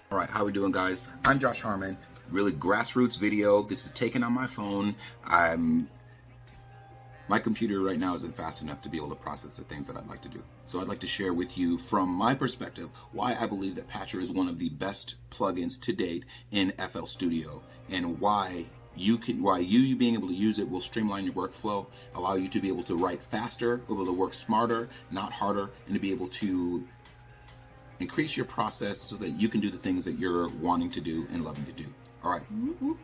All right, how we doing, guys? I'm Josh Harmon. Really grassroots video. This is taken on my phone. My computer right now isn't fast enough to be able to process the things that I'd like to do. So I'd like to share with you, from my perspective, why I believe that Patcher is one of the best plugins to date in FL Studio, and why you being able to use it will streamline your workflow, allow you to be able to write faster, be able to work smarter, not harder, and to be able to increase your process so that you can do the things that you're wanting to do and loving to do. All right,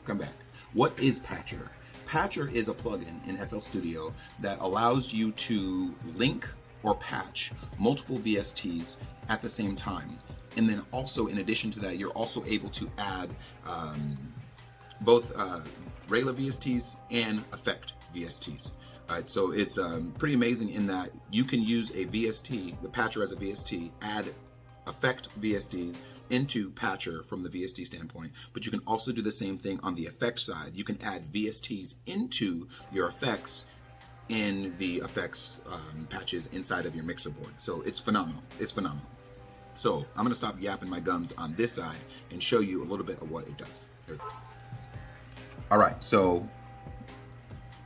come back. What is Patcher? Patcher is a plugin in FL Studio that allows you to link or patch multiple VSTs at the same time. And then also, in addition to that, you're also able to add both regular VSTs and effect VSTs. All right, so it's pretty amazing in that you can use a VST, the Patcher as a VST, add effect VSTs into Patcher from the VST standpoint, but you can also do the same thing on the effect side. You can add VSTs into your effects in the effects patches inside of your mixer board. So it's phenomenal. It's phenomenal. So I'm gonna stop yapping my gums on this side and show you a little bit of what it does. All right, so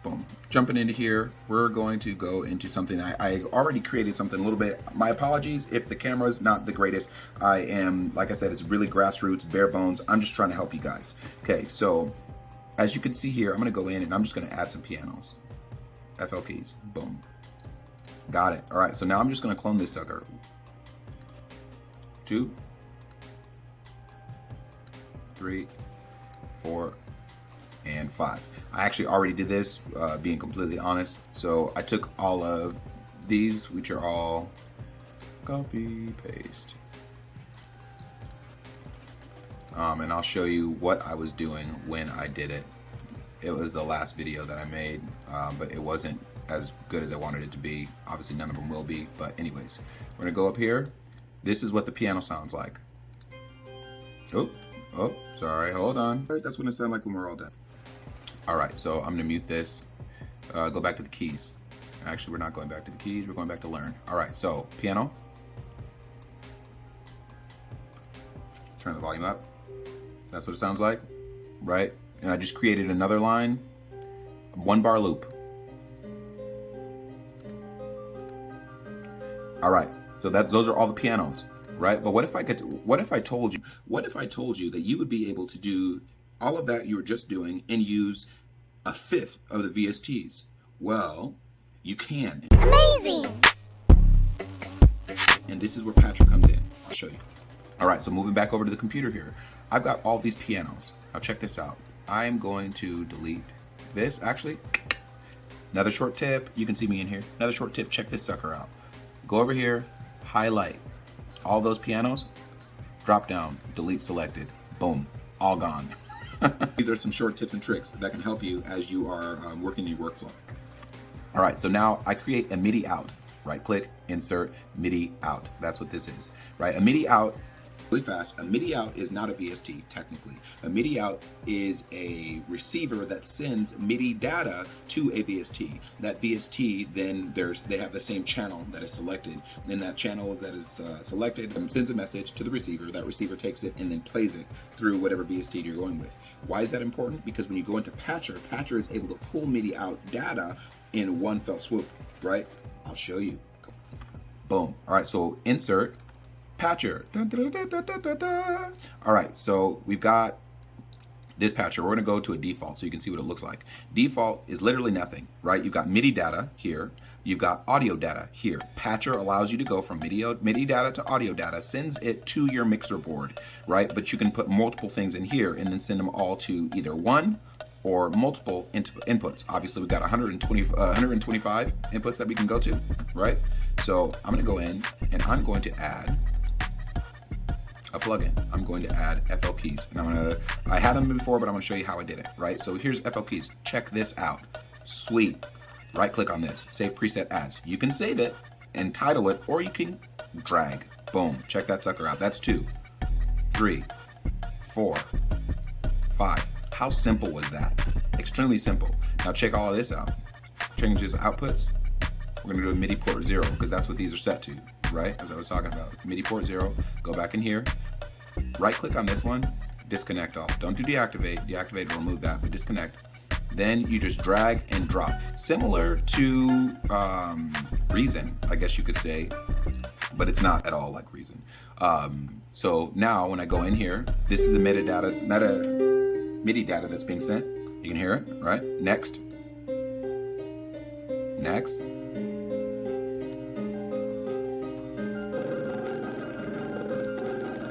boom. Jumping into here, we're going to go into something. I already created something a little bit. My apologies if the camera's not the greatest. I am, like I said, it's really grassroots, bare bones. I'm just trying to help you guys. Okay, so as you can see here, I'm gonna go in and I'm just gonna add some pianos. FLPs, boom. Got it. All right, so now I'm just gonna clone this sucker. 2, 3, 4, and 5. I actually already did this, being completely honest. So I took all of these, which are all copy, paste. And I'll show you what I was doing when I did it. It was the last video that I made, but it wasn't as good as I wanted it to be. Obviously none of them will be, but anyways, we're gonna go up here. This is what the piano sounds like. Oh, sorry, hold on. That's what it sounds like when we're all done. All right, so I'm gonna mute this, go back to the keys. Actually, we're not going back to the keys, we're going back to learn. All right, so piano. Turn the volume up. That's what it sounds like, right? And I just created another line, 1 bar loop. All right, so those are all the pianos, right? But what if I told you that you would be able to do all of that you were just doing and use 1/5 of the VSTs? Well, you can. Amazing! And this is where Patcher comes in. I'll show you. All right, so moving back over to the computer here, I've got all these pianos. Now check this out. I'm going to delete this. Actually, another short tip. You can see me in here. Another short tip. Check this sucker out. Go over here, highlight all those pianos, drop down, delete selected. Boom, all gone. These are some short tips and tricks that can help you as you are working your workflow. All right, so now I create a MIDI out. Right click, insert, MIDI out. That's what this is, right? A MIDI out, really fast, a MIDI out is not a VST technically. A MIDI out is a receiver that sends MIDI data to a VST. That VST, then they have the same channel that is selected. Then that channel that is selected sends a message to the receiver. That receiver takes it and then plays it through whatever VST you're going with. Why is that important? Because when you go into Patcher, Patcher is able to pull MIDI out data in one fell swoop, right? I'll show you. Boom. All right, so insert Patcher. All right, so we've got this Patcher. We're gonna go to a default so you can see what it looks like. Default is literally nothing, right? You've got MIDI data here. You've got audio data here. Patcher allows you to go from MIDI data to audio data, sends it to your mixer board, right? But you can put multiple things in here and then send them all to either one or multiple inputs. Obviously, we've got 125 inputs that we can go to, right? So I'm gonna go in and I'm going to add a plugin. I'm going to add FLPs. And I had them before, but I'm gonna show you how I did it, right? So here's FLPs. Check this out. Sweet. Right click on this, save preset as. You can save it and title it, or you can drag. Boom, check that sucker out. That's 2, 3, 4, 5. How simple was that? Extremely simple. Now check all of this out. Change these outputs. We're gonna do a MIDI port 0 because that's what these are set to, right? As I was talking about. MIDI port 0, go back in here, Right click on this one, disconnect all. Don't do deactivate. Deactivate will remove that, but disconnect. Then you just drag and drop. Similar to Reason, I guess you could say, but it's not at all like Reason. So now when I go in here, this is the MIDI data that's being sent. You can hear it, right? Next. Next.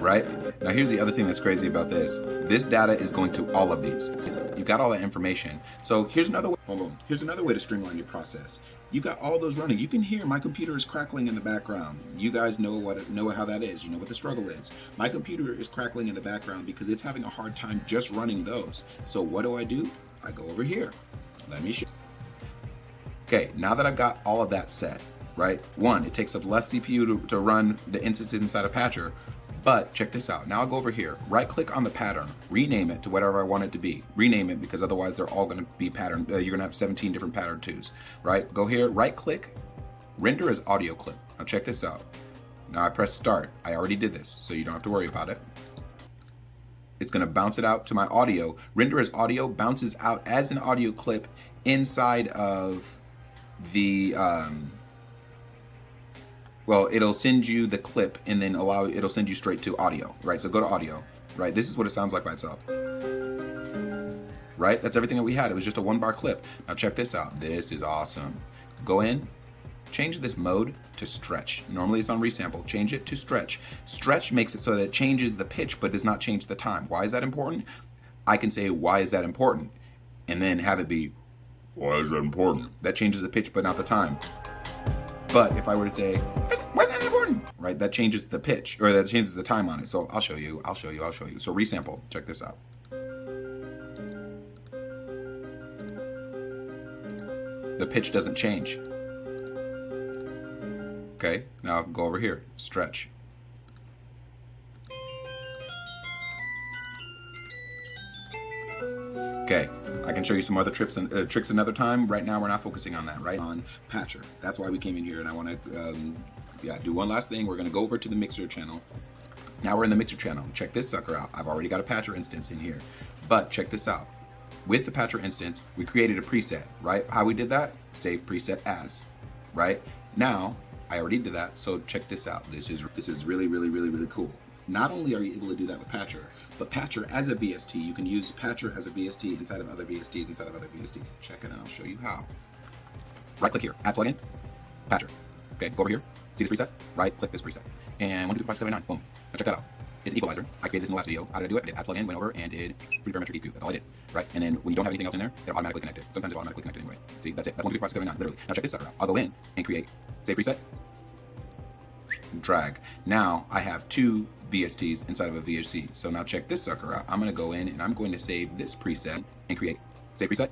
Right? Now here's the other thing that's crazy about this. This data is going to all of these. You've got all that information. So here's another way. Hold on. Here's another way to streamline your process. You got all those running. You can hear my computer is crackling in the background. You guys know how that is. You know what the struggle is. My computer is crackling in the background because it's having a hard time just running those. So what do? I go over here. Let me show. Okay, now that I've got all of that set, right? One, it takes up less CPU to run the instances inside of Patcher. But check this out. Now I'll go over here, right click on the pattern, rename it to whatever I want it to be. Rename it because otherwise they're all going to be pattern. You're going to have 17 different pattern twos, right? Go here, right click, render as audio clip. Now check this out. Now I press start. I already did this, so you don't have to worry about it. It's going to bounce it out to my audio. Render as audio bounces out as an audio clip inside of the, well, it'll send you the clip and then it'll send you straight to audio, right? So go to audio, right? This is what it sounds like by itself, right? That's everything that we had. It was just a 1-bar clip. Now check this out. This is awesome. Go in, change this mode to stretch. Normally it's on resample. Change it to stretch. Stretch makes it so that it changes the pitch but does not change the time. Why is that important? I can say, why is that important? And then have it be, why is that important? That changes the pitch but not the time. But if I were to say, why is that important? Right, that changes the pitch, or that changes the time on it. So I'll show you. So resample, check this out. The pitch doesn't change. Okay, now go over here, stretch. Okay, I can show you some other tricks another time. Right now, we're not focusing on that, right? On Patcher. That's why we came in here, and I want to, do one last thing. We're going to go over to the Mixer channel. Now we're in the Mixer channel. Check this sucker out. I've already got a Patcher instance in here, but check this out. With the Patcher instance, we created a preset, right? How we did that? Save preset as, right? Now, I already did that, so check this out. This is really, really, really, really cool. Not only are you able to do that with Patcher, but Patcher as a VST, you can use Patcher as a VST inside of other VSTs, inside of other VSTs. Check it and I'll show you how. Right click here, add plugin, Patcher. Okay, go over here, see the preset, right click this preset. And 1, 2, 3, 4, 5, 6, 7, 8, 9, boom. Now check that out. It's an equalizer. I created this in the last video. How did I do it? I did add plugin, went over and did free parametric EQ. That's all I did, right? And then when you don't have anything else in there, they're automatically connected. Sometimes they're automatically connected anyway. See, that's it. That's 1, 2, 3, 4, 5, 6, 7, 8, 9, literally. Now check this sucker out. I'll go in and create, save preset, drag. Now I have 2 VSTs inside of a VST. So now check this sucker out. I'm going to go in and I'm going to save this preset and create, save preset,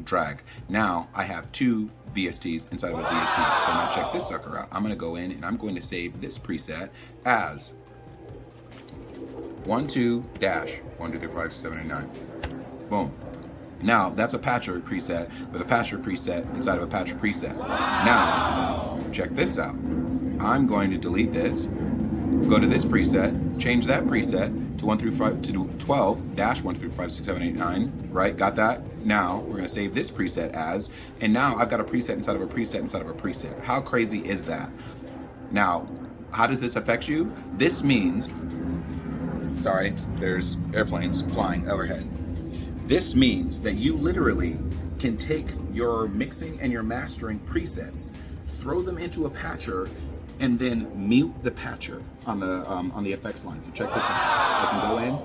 drag. Now I have 2 VSTs inside of a VST. So now check this sucker out. I'm going to go in and I'm going to save this preset as 1, 2, dash 1, 2, 3, 5, 7, 8, 9. Boom. Now that's a Patcher preset with a Patcher preset inside of a Patcher preset. Now check this out. I'm going to delete this, go to this preset, change that preset to 1 through 5 to 12 dash 1, 2, 3, 5, 6, 7, 8, 9. Right? Got that? Now we're going to save this preset as, and now I've got a preset inside of a preset inside of a preset. How crazy is that? Now, how does this affect you? This means, sorry, there's airplanes flying overhead. This means that you literally can take your mixing and your mastering presets, throw them into a Patcher, and then mute the Patcher on the effects line. So check this out. I can go in.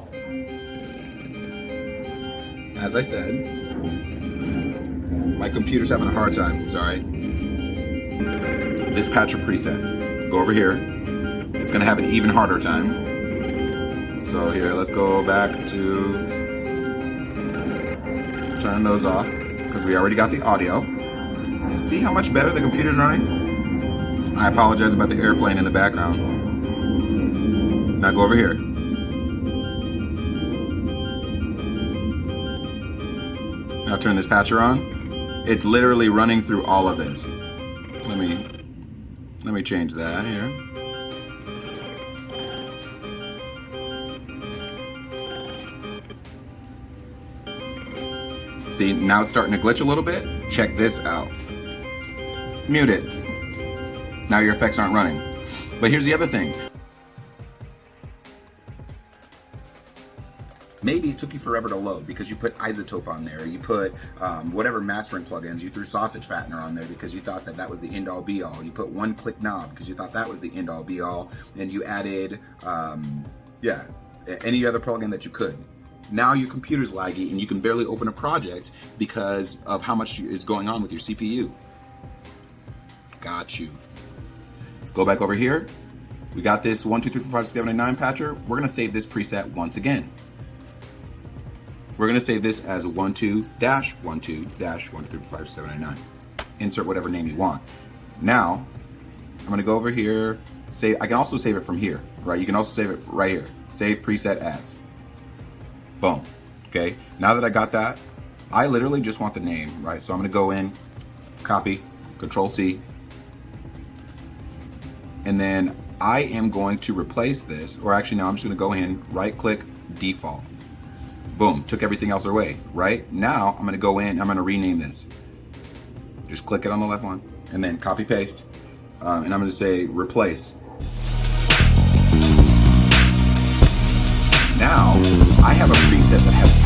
As I said, my computer's having a hard time. Sorry. This Patcher preset. Go over here. It's gonna have an even harder time. So here, let's go back to turn those off because we already got the audio. See how much better the computer's running? I apologize about the airplane in the background. Now go over here. Now turn this Patcher on. It's literally running through all of this. Let me change that here. See, now it's starting to glitch a little bit. Check this out. Mute it. Now your effects aren't running. But here's the other thing. Maybe it took you forever to load because you put iZotope on there, you put whatever mastering plugins, you threw Sausage Fattener on there because you thought that that was the end-all be-all. You put One Click Knob because you thought that was the end-all be-all, and you added, any other plugin that you could. Now your computer's laggy and you can barely open a project because of how much is going on with your CPU. Got you. Go back over here. We got this 1, 2, 3, 4, 5, 6, 7, 8, 9 patcher. We're gonna save this preset once again. We're gonna save this as a 12-12-1234579. Insert whatever name you want. Now, I'm gonna go over here. I can also save it from here, right? You can also save it right here. Save preset as. Boom. Okay. Now that I got that, I literally just want the name, right? So I'm gonna go in, copy, Control C, and then I am going to replace this, or actually no, I'm just gonna go in, right click, default. Boom, took everything else away, right? Now I'm gonna go in, I'm gonna rename this. Just click it on the left one, and then copy paste, and I'm gonna say replace. Now I have a preset that has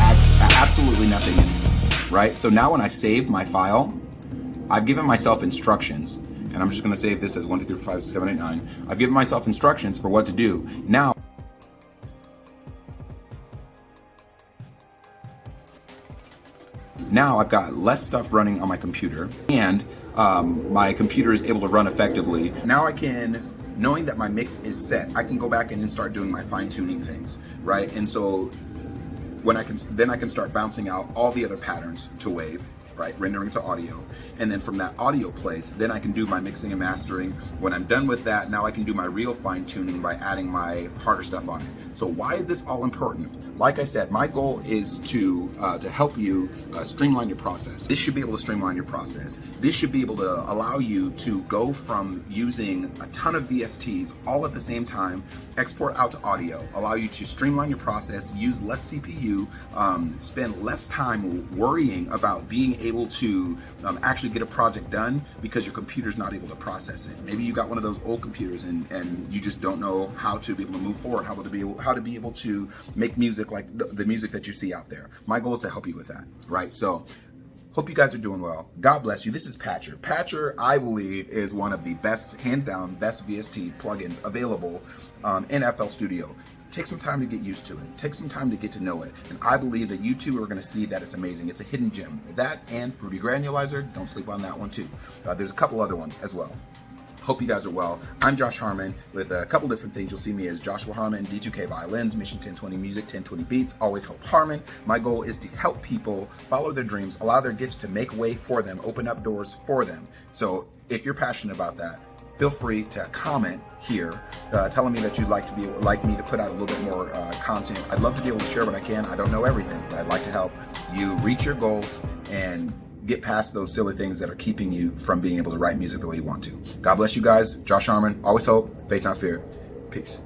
absolutely nothing in it, right? So now when I save my file, I've given myself instructions, and I'm just gonna save this as 1, 2, 3, 4, 5, 6, 7, 8, 9. I've given myself instructions for what to do. Now I've got less stuff running on my computer, and my computer is able to run effectively. Now I can, knowing that my mix is set, I can go back in and start doing my fine-tuning things, right? And so when I can start bouncing out all the other patterns to wave, right? Rendering to audio. And then from that audio place, then I can do my mixing and mastering. When I'm done with that, now I can do my real fine tuning by adding my harder stuff on it. So why is this all important? Like I said, my goal is to help you streamline your process. This should be able to streamline your process. This should be able to allow you to go from using a ton of VSTs all at the same time, export out to audio, allow you to streamline your process, use less CPU, spend less time worrying about being able to actually get a project done because your computer's not able to process it. Maybe you got one of those old computers and you just don't know how to be able to move forward, how to be able to make music like the music that you see out there. My goal is to help you with that, right? So hope you guys are doing well. God bless you. This is Patcher. Patcher, I believe, is one of the best, hands down, best VST plugins available in FL Studio. Take some time to get used to it. Take some time to get to know it. And I believe that you too are going to see that it's amazing. It's a hidden gem. That and Fruity Granulizer, don't sleep on that one too. There's a couple other ones as well. Hope you guys are well. I'm Josh Harmon with a couple different things. You'll see me as Joshua Harmon, D2K Violins, Mission 1020 Music, 1020 Beats, Always Hope Harmon. My goal is to help people follow their dreams, allow their gifts to make way for them, open up doors for them. So if you're passionate about that, feel free to comment here, telling me that you'd like me to put out a little bit more content. I'd love to be able to share what I can. I don't know everything, but I'd like to help you reach your goals and get past those silly things that are keeping you from being able to write music the way you want to. God bless you guys. Josh Harmon, Always Hope, Faith Not Fear. Peace.